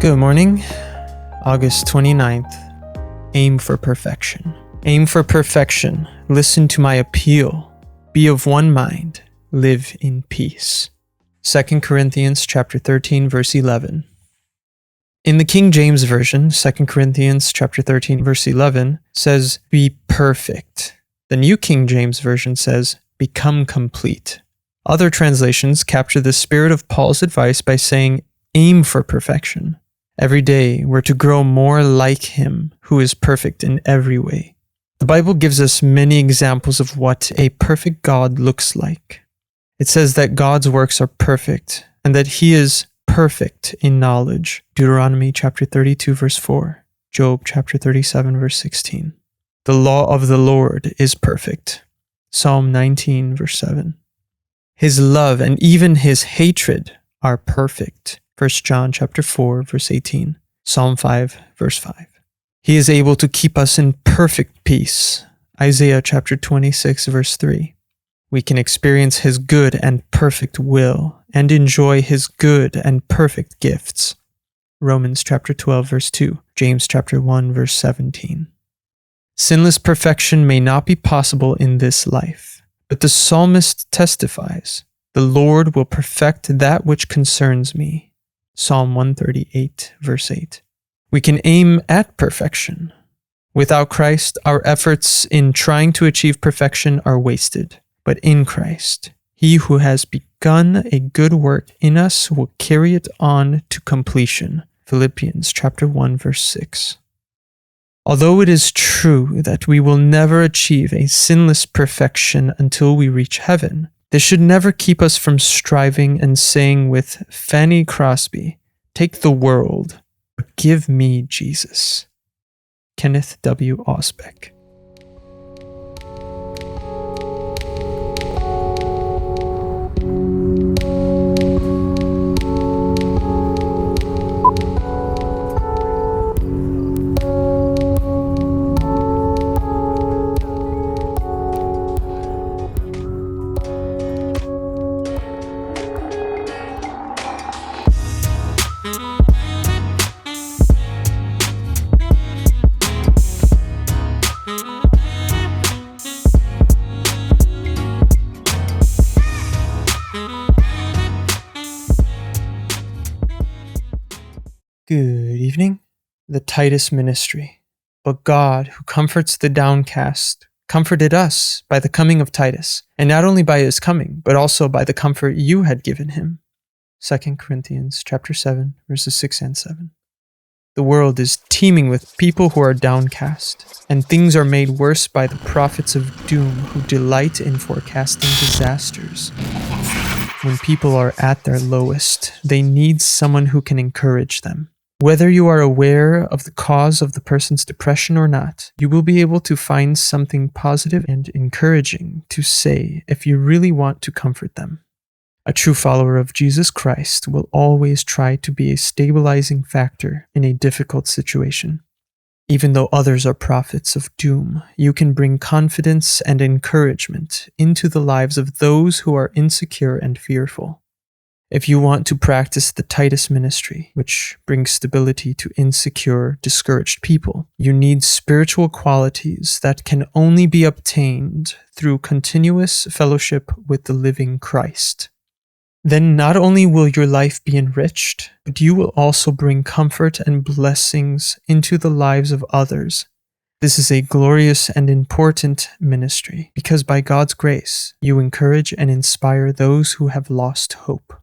Good morning, August 29th. Aim for perfection. Aim for perfection. Listen to my appeal. Be of one mind. Live in peace. 2 Corinthians chapter 13, verse 11. In the King James Version, 2 Corinthians chapter 13, verse 11 says, "Be perfect." The New King James Version says, "Become complete." Other translations capture the spirit of Paul's advice by saying, "Aim for perfection." Every day, we're to grow more like him who is perfect in every way. The Bible gives us many examples of what a perfect God looks like. It says that God's works are perfect and that he is perfect in knowledge. Deuteronomy chapter 32, verse 4. Job chapter 37, verse 16. The law of the Lord is perfect. Psalm 19, verse 7. His love and even his hatred are perfect. 1 John chapter 4, verse 18. Psalm 5, verse 5. He is able to keep us in perfect peace. Isaiah chapter 26, verse 3. We can experience his good and perfect will and enjoy his good and perfect gifts. Romans chapter 12, verse 2. James chapter 1, verse 17. Sinless perfection may not be possible in this life, but the psalmist testifies, "The Lord will perfect that which concerns me." Psalm 138, verse 8. We can aim at perfection. Without Christ, our efforts in trying to achieve perfection are wasted. But in Christ, he who has begun a good work in us will carry it on to completion. Philippians chapter 1, verse 6. Although it is true that we will never achieve a sinless perfection until we reach heaven, this should never keep us from striving and saying with Fanny Crosby, "Take the world, but give me Jesus." Kenneth W. Osbeck. Good evening. The Titus-Ministry. But God, who comforts the downcast, comforted us by the coming of Titus, and not only by his coming, but also by the comfort you had given him. 2 Corinthians chapter 7, verses 6 and 7. The world is teeming with people who are downcast, and things are made worse by the prophets of doom who delight in forecasting disasters. When people are at their lowest, they need someone who can encourage them. Whether you are aware of the cause of the person's depression or not, you will be able to find something positive and encouraging to say if you really want to comfort them. A true follower of Jesus Christ will always try to be a stabilizing factor in a difficult situation. Even though others are prophets of doom, you can bring confidence and encouragement into the lives of those who are insecure and fearful. If you want to practice the Titus-Ministry, which brings stability to insecure, discouraged people, you need spiritual qualities that can only be obtained through continuous fellowship with the living Christ. Then not only will your life be enriched, but you will also bring comfort and blessings into the lives of others. This is a glorious and important ministry because by God's grace, you encourage and inspire those who have lost hope.